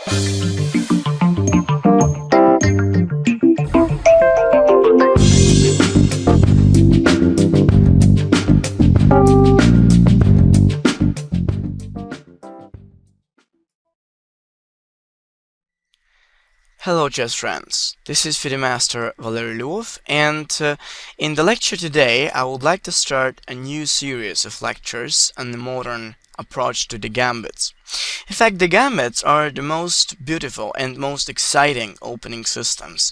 Hello chess friends, this is FIDE Master Valery Lvov, and in the lecture today I would like to start a new series of lectures on the modern approach to the gambits. In fact, the gambits are the most beautiful and most exciting opening systems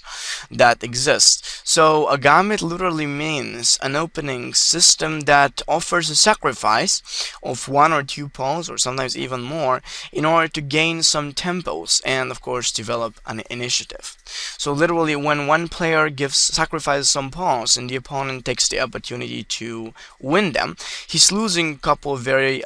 that exist. So a gambit literally means an opening system that offers a sacrifice of one or two pawns, or sometimes even more, in order to gain some tempos and of course develop an initiative. So literally when one player sacrifices some pawns and the opponent takes the opportunity to win them, he's losing a couple of very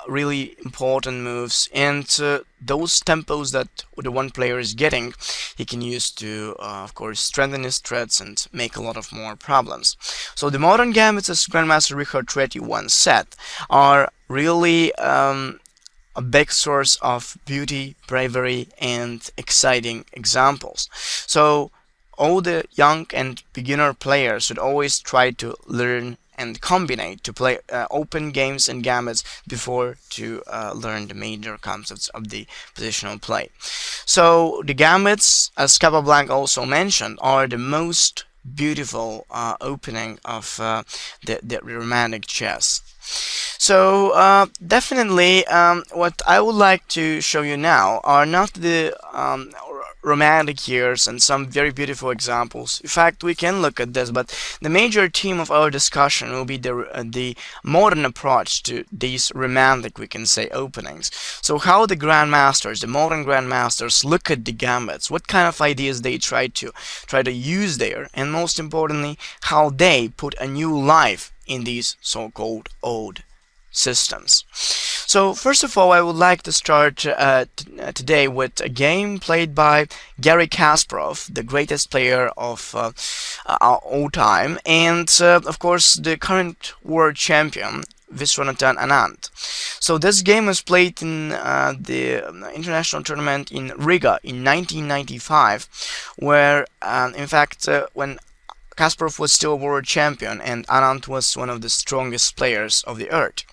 really important moves, and those tempos that the one player is getting, he can use to, of course, strengthen his threats and make a lot of more problems. So the modern gambits, as Grandmaster Richard Reti once said, are really a big source of beauty, bravery, and exciting examples. So all the young and beginner players should always try to learn and combine to play open games and gambits before to learn the major concepts of the positional play. So the gambits, as Capablanca also mentioned, are the most beautiful opening of the romantic chess. So definitely what I would like to show you now are not the romantic years and some very beautiful examples. In fact, we can look at this, but the major theme of our discussion will be the modern approach to these romantic, we can say, openings. So how the grandmasters, the modern grandmasters, look at the gambits, what kind of ideas they try to use there, and most importantly, how they put a new life in these so-called old systems. So first of all, I would like to start today with a game played by Garry Kasparov, the greatest player of all time, and of course the current world champion Viswanathan Anand. So this game was played in the international tournament in Riga in 1995, where in fact when Kasparov was still a world champion and Anand was one of the strongest players of the earth.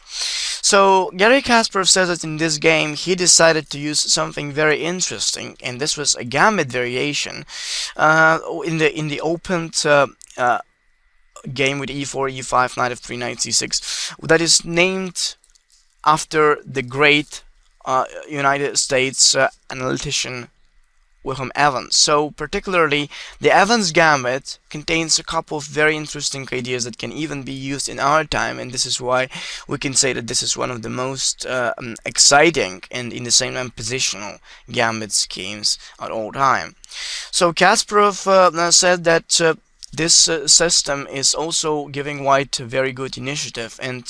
So Garry Kasparov says that in this game he decided to use something very interesting, and this was a gambit variation in the opened game with e4, e5, knight f3, knight c6, that is named after the great United States analytician Wilhelm Evans. So particularly the Evans Gambit contains a couple of very interesting ideas that can even be used in our time, and this is why we can say that this is one of the most exciting and in the same time positional gambit schemes at all time. So Kasparov said that this system is also giving white a very good initiative and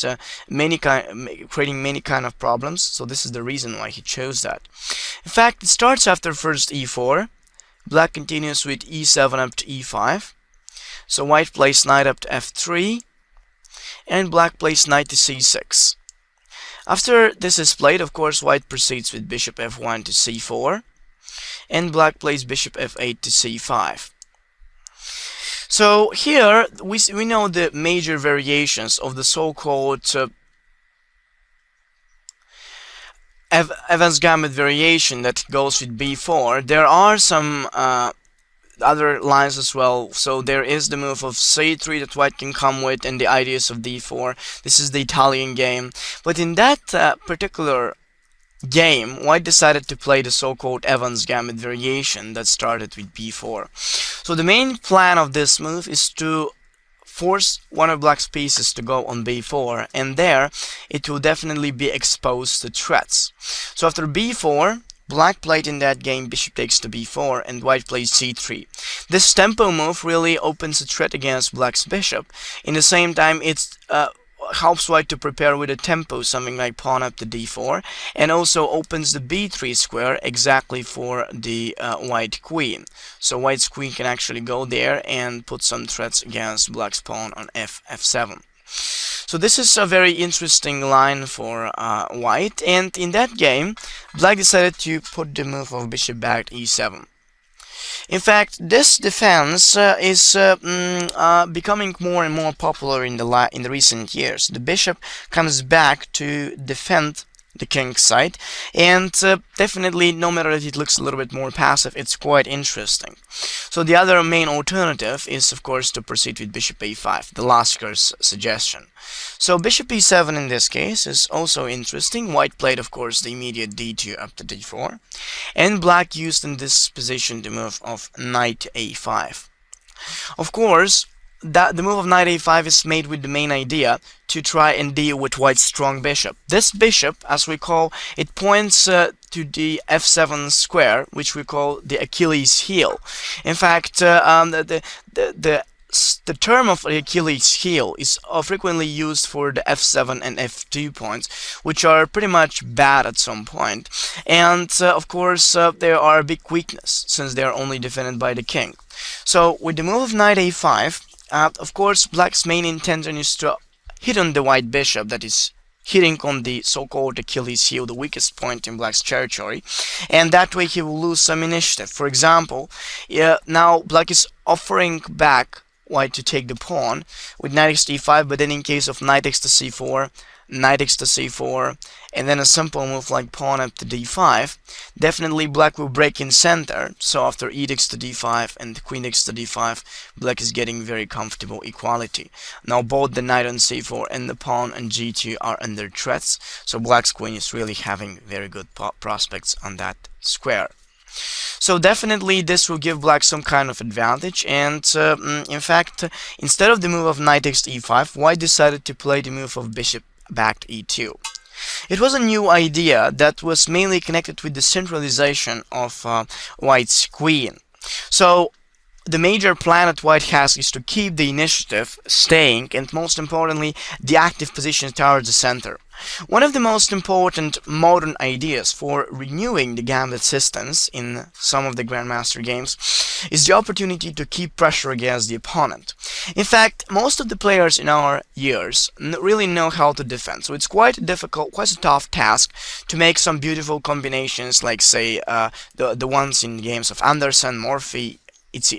creating many kind of problems. So this is the reason why he chose that. In fact, it starts after first e4. Black continues with e7 up to e5. So white plays knight up to f3, and black plays knight to c6. After this is played, of course, white proceeds with bishop f1 to c4, and black plays bishop f8 to c5. So here we know the major variations of the so-called Evans Gambit variation that goes with b4. There are some other lines as well. So there is the move of c3 that white can come with, and the ideas of d4. This is the Italian game. But in that particular game, white decided to play the so-called Evans Gambit variation that started with b4. So the main plan of this move is to force one of black's pieces to go on b4, and there it will definitely be exposed to threats. So after b4, black played in that game bishop takes to b4, and white plays c3. This tempo move really opens a threat against black's bishop. In the same time, it's helps white to prepare with a tempo, something like pawn up to d4, and also opens the b3 square exactly for the white queen. So white's queen can actually go there and put some threats against black's pawn on f7. So this is a very interesting line for white, and in that game, black decided to put the move of bishop back to e7. In fact, this defense is becoming more and more popular in the recent years. The bishop comes back to defend the king's side, and definitely, no matter that it looks a little bit more passive, it's quite interesting. So the other main alternative is, of course, to proceed with bishop a5, the Lasker's suggestion. So bishop e7 in this case is also interesting. White played, of course, the immediate d2 up to d4, and black used in this position the move of knight a5. Of course, that the move of knight a5 is made with the main idea to try and deal with white's strong bishop. This bishop, as we call, it points to the f7 square, which we call the Achilles heel. In fact, the term of the Achilles heel is frequently used for the f7 and f2 points, which are pretty much bad at some point. And of course, they are a big weakness since they are only defended by the king. So with the move of knight a5, of course, black's main intention is to hit on the white bishop, that is hitting on the so-called Achilles heel, the weakest point in black's territory, and that way he will lose some initiative. For example, now black is offering back white to take the pawn with knight takes to e5, but then in case of knight takes to c4, knight takes to c4, and then a simple move like pawn up to d5, definitely black will break in center. So after e takes to d5 and queen takes to d5, black is getting very comfortable equality. Now both the knight on c4 and the pawn on g2 are under threats, so black's queen is really having very good prospects on that square. So definitely this will give black some kind of advantage, and in fact, instead of the move of knight takes to e5, white decided to play the move of bishop back to e2. It was a new idea that was mainly connected with the centralization of white's queen. So the major plan that white has is to keep the initiative staying, and most importantly, the active position towards the center. One of the most important modern ideas for renewing the gambit systems in some of the Grandmaster games is the opportunity to keep pressure against the opponent. In fact, most of the players in our years really know how to defend, so it's quite difficult, quite a tough task to make some beautiful combinations like, say, the ones in games of Anderson, Morphy,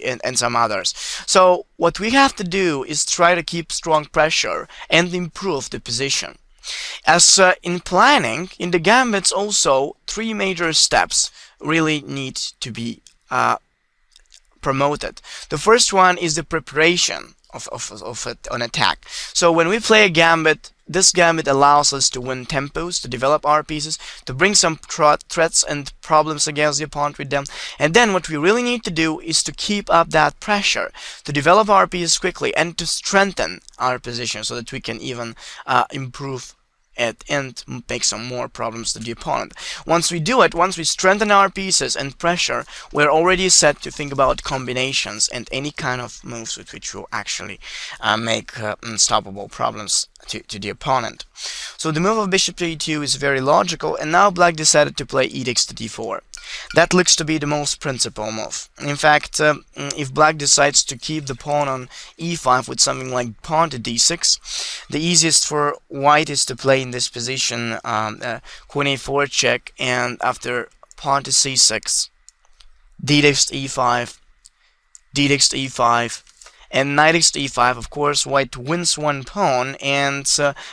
and some others. So what we have to do is try to keep strong pressure and improve the position. As in planning, in the gambits also, three major steps really need to be promoted. The first one is the preparation of an attack. So when we play a gambit, this gambit allows us to win tempos, to develop our pieces, to bring some threats and problems against the opponent with them. And then what we really need to do is to keep up that pressure, to develop our pieces quickly and to strengthen our position so that we can even improve it and make some more problems to the opponent. Once we do it, once we strengthen our pieces and pressure, we're already set to think about combinations and any kind of moves with which will actually make unstoppable problems to the opponent. So the move of bishop to e2 is very logical, and now black decided to play e takes to d4. That looks to be the most principal move. In fact, if black decides to keep the pawn on e5 with something like pawn to d6, the easiest for white is to play in this position queen a4 check, and after pawn to c6, d takes to e5, d takes to e5, and knight takes to e5. Of course, white wins one pawn, and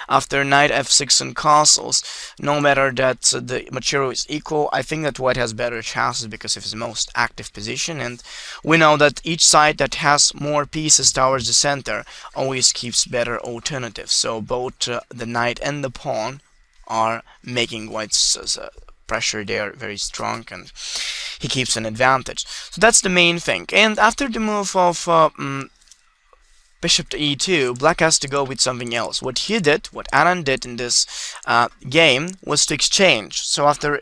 after knight f6 and castles, no matter that the material is equal, I think that white has better chances because of his most active position, and we know that each side that has more pieces towards the center always keeps better alternatives. So both the knight and the pawn are making white's pressure there very strong, and he keeps an advantage. So that's the main thing. And after the move of bishop to e2, black has to go with something else. What he did, what Anand did in this game, was to exchange. So after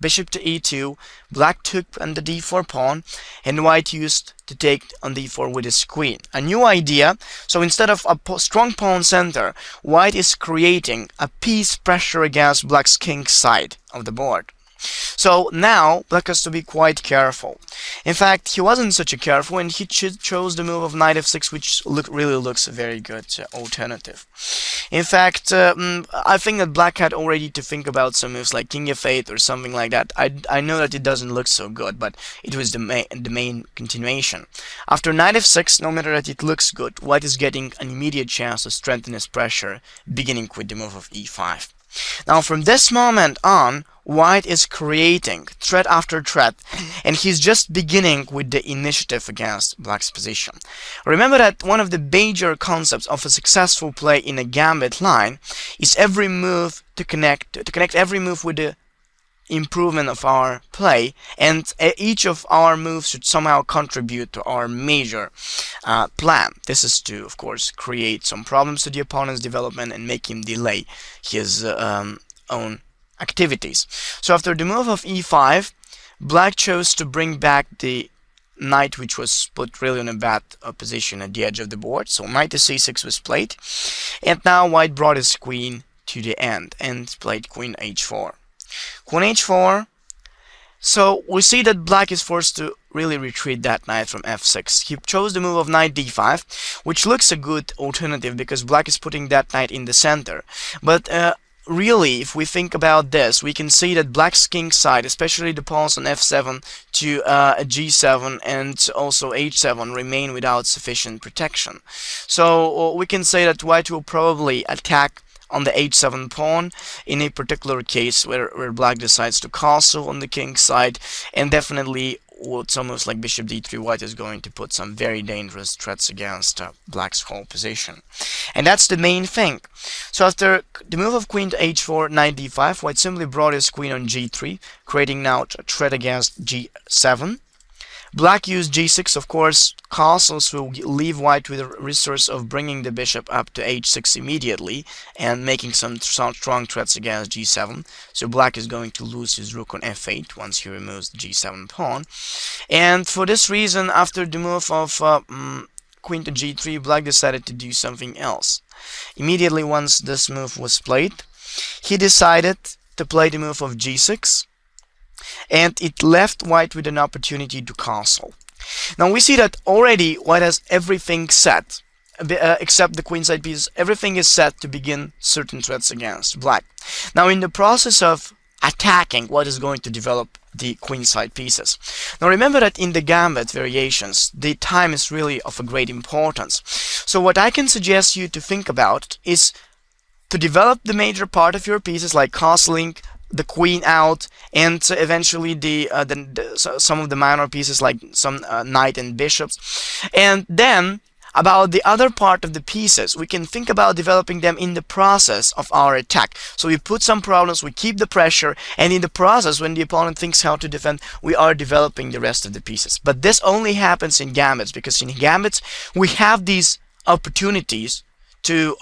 bishop to e2, black took on the d4 pawn, and white used to take on d4 with his queen. A new idea. So instead of a strong pawn center, white is creating a piece pressure against black's king side of the board. So now black has to be quite careful. In fact, he wasn't such a careful, and he chose the move of knight f6, which really looks a very good alternative. In fact, I think that black had already to think about some moves like king f8 or something like that. I know that it doesn't look so good, but it was the main continuation. After knight f6, no matter that it looks good, white is getting an immediate chance to strengthen his pressure, beginning with the move of e5. Now from this moment on, white is creating threat after threat, and he's just beginning with the initiative against black's position. Remember that one of the major concepts of a successful play in a gambit line is every move to connect every move with the improvement of our play, and each of our moves should somehow contribute to our major plan. This is to, of course, create some problems to the opponent's development and make him delay his own activities. So after the move of e5, black chose to bring back the knight, which was put really in a bad position at the edge of the board. So knight to c6 was played, and now white brought his queen to the end and played queen h4. Queen h4. So we see that black is forced to really retreat that knight from f6. He chose the move of knight d5, which looks a good alternative because black is putting that knight in the center. But really, if we think about this, we can see that black's king side, especially the pawns on f7 to g7 and also h7, remain without sufficient protection. So we can say that white will probably attack on the h7 pawn in a particular case where black decides to castle on the king's side, and definitely it's almost like bishop d3, white is going to put some very dangerous threats against black's whole position. And that's the main thing. So after the move of queen to h4, knight d5, white simply brought his queen on g3, creating now a threat against g7. Black used g6, of course. Castles will leave white with a resource of bringing the bishop up to h6 immediately and making some strong threats against g7. So black is going to lose his rook on f8 once he removes the g7 pawn. And for this reason, after the move of queen to g3, black decided to do something else. Immediately once this move was played, he decided to play the move of g6, and it left white with an opportunity to castle. Now we see that already white has everything set, except the queenside piece. Everything is set to begin certain threats against black. Now in the process of attacking, white is going to develop the queenside pieces. Now remember that in the gambit variations, the time is really of a great importance. So what I can suggest you to think about is to develop the major part of your pieces, like castling the queen out, and eventually some of the minor pieces like some knight and bishops. And then about the other part of the pieces, we can think about developing them in the process of our attack. So we put some problems, we keep the pressure, and in the process, when the opponent thinks how to defend, we are developing the rest of the pieces. But this only happens in gambits, because in gambits we have these opportunities to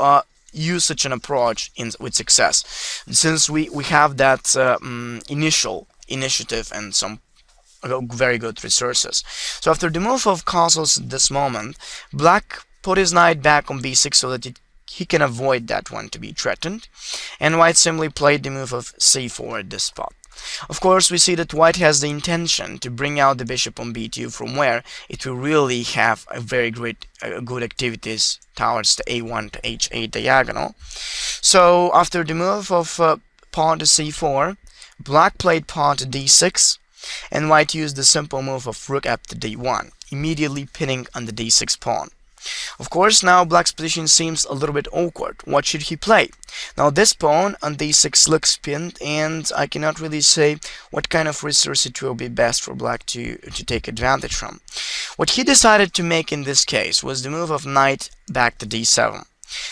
use such an approach with success, since we have that initial initiative and some very good resources. So after the move of castles at this moment, black put his knight back on b6 so that he can avoid that one to be threatened, and white simply played the move of c4 at this spot. Of course, we see that white has the intention to bring out the bishop on b2, from where it will really have a very good activities towards the a1 to h8 diagonal. So after the move of pawn to c4, black played pawn to d6, and white used the simple move of rook up to d1, immediately pinning on the d6 pawn. Of course, now black's position seems a little bit awkward. What should he play? Now this pawn on d6 looks pinned, and I cannot really say what kind of resource it will be best for black to take advantage from. What he decided to make in this case was the move of knight back to d7.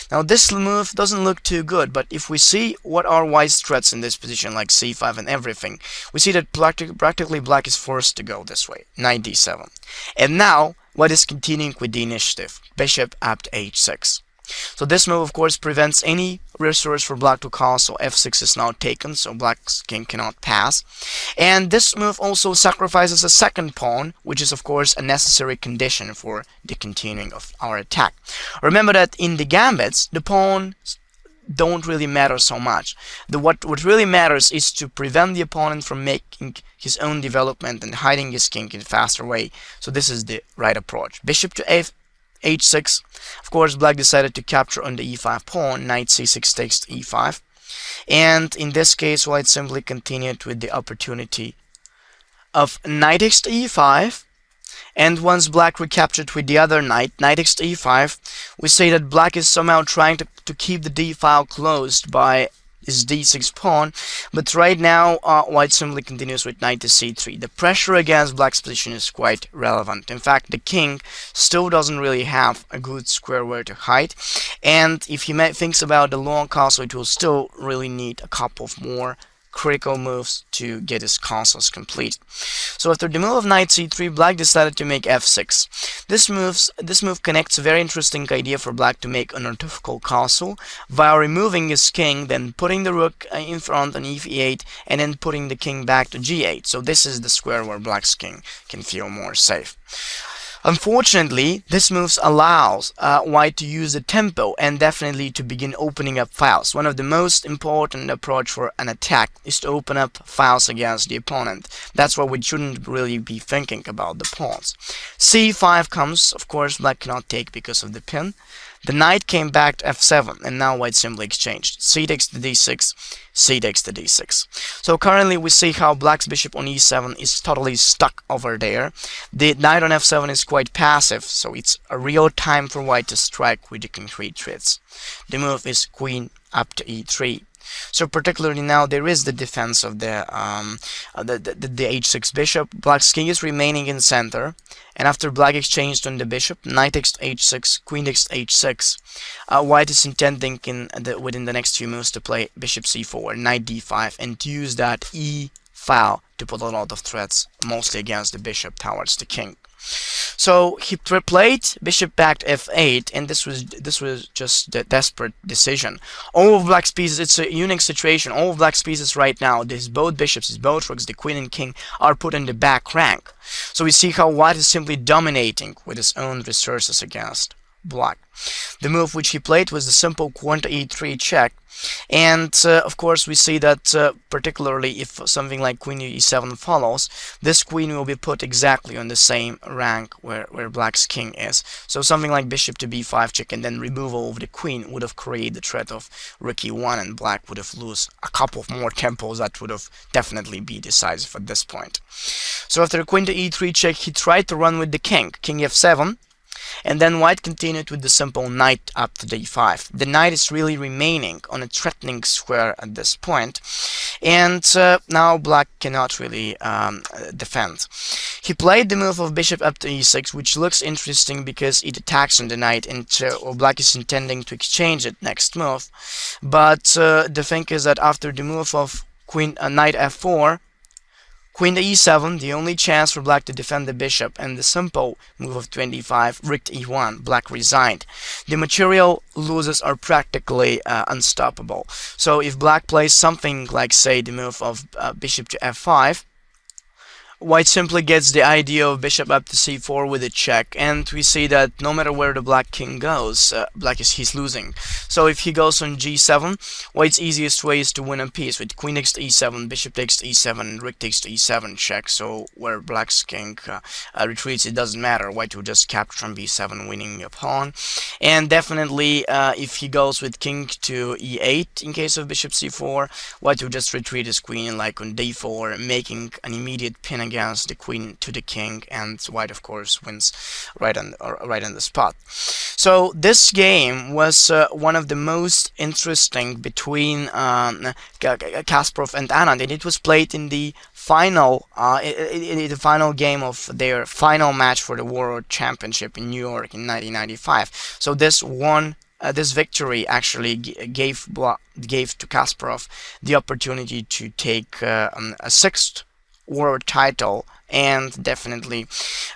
Now this move doesn't look too good, but if we see what are white's threats in this position, like c5 and everything, we see that practically black is forced to go this way, knight d7. And now white is continuing with the initiative, bishop up to h6. So this move, of course, prevents any resource for black to castle. f6 is now taken, so black's king cannot pass. And this move also sacrifices a second pawn, which is, of course, a necessary condition for the continuing of our attack. Remember that in the gambits, the pawn don't really matter so much. What really matters is to prevent the opponent from making his own development and hiding his king in a faster way. So this is the right approach. Bishop to h6. Of course, black decided to capture on the e5 pawn. Knight c6 takes to e5. And in this case, white simply continued with the opportunity of knight takes to e5. And once black recaptured with the other knight, knight takes to e5, we say that black is somehow trying to keep the d file closed by his d6 pawn, but right now white simply continues with knight to c3. The pressure against black's position is quite relevant. In fact, the king still doesn't really have a good square where to hide, and if he thinks about the long castle, it will still really need a couple of more critical moves to get his castles complete. So after the move of knight c3, black decided to make f6. This move connects a very interesting idea for black to make an artificial castle while removing his king, then putting the rook in front on e8, and then putting the king back to g8. So this is the square where black's king can feel more safe. Unfortunately, this move allows white to use the tempo and definitely to begin opening up files. One of the most important approach for an attack is to open up files against the opponent. That's why we shouldn't really be thinking about the pawns. c5 comes, of course, black cannot take because of the pin. The knight came back to f7, and now white simply exchanged. C takes to d6, c takes to d6. So currently we see how black's bishop on e7 is totally stuck over there. The knight on f7 is quite passive, so it's a real time for white to strike with the concrete threats. The move is queen up to e3. So particularly now there is the defense of the h6 bishop. Black's king is remaining in center, and after black exchanged on the bishop, knight takes h6, queen takes h6. White is intending within the next few moves to play bishop c4, knight d5, and to use that e file to put a lot of threats, mostly against the bishop towards the king. So he played bishop back to f8, and this was just a desperate decision. All of black's pieces, it's a unique situation. All of black's pieces right now, both bishops, both rooks, the queen and king, are put in the back rank. So we see how white is simply dominating with his own resources against black. The move which he played was the simple queen to e3 check, and of course we see that particularly if something like queen to e7 follows, this queen will be put exactly on the same rank where black's king is. So something like bishop to b5 check and then removal of the queen would have created the threat of rook e1, and black would have lost a couple of more tempos that would have definitely be decisive at this point. So after the queen to e3 check, he tried to run with the king f7, and then white continued with the simple knight up to d5. The knight is really remaining on a threatening square at this point, and now black cannot really defend. He played the move of bishop up to e6, which looks interesting because it attacks on the knight, and black is intending to exchange it next move. But the thing is that after the move of knight f4, queen to e7, the only chance for black to defend the bishop, and the simple move of 25, rook to e1, black resigned. The material losers are practically unstoppable. So if black plays something like, say, the move of bishop to f5, white simply gets the idea of bishop up to c4 with a check, and we see that no matter where the black king goes, he's losing. So if he goes on g7, white's easiest way is to win a piece with queen takes to e7, bishop takes to e7, and rook takes to e7 check. So where black's king retreats, it doesn't matter. White will just capture on b7, winning a pawn. And definitely if he goes with king to e8 in case of bishop c4, white will just retreat his queen like on d4, making an immediate pin against the queen to the king, and white of course wins right on the spot. So this game was one of the most interesting between Kasparov and Anand, and it was played in the final the final game of their final match for the World Championship in New York in 1995. So this victory actually gave to Kasparov the opportunity to take a sixth world title and definitely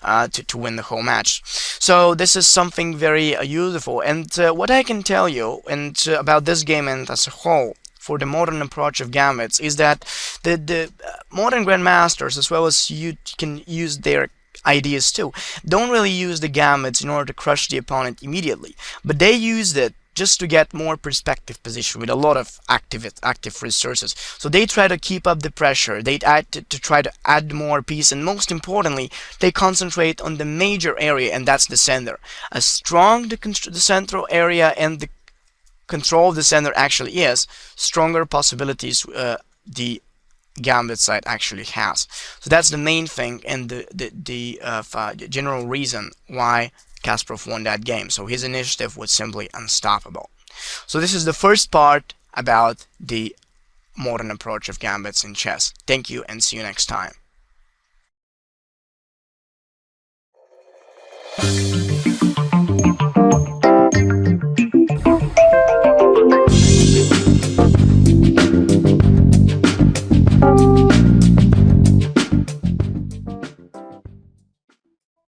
to win the whole match. So this is something very useful, and what I can tell you about this game and as a whole for the modern approach of gambits is that the modern grandmasters, as well as you can use their ideas too, don't really use the gambits in order to crush the opponent immediately, but they use it just to get more perspective position with a lot of active resources. So they try to keep up the pressure. They to try to add more piece, and most importantly, they concentrate on the major area, and that's the center. As strong the central area and the control of the center actually is, stronger possibilities the gambit side actually has. So that's the main thing, and the general reason why Kasparov won that game. So his initiative was simply unstoppable. So this is the first part about the modern approach of gambits in chess. Thank you, and see you next time.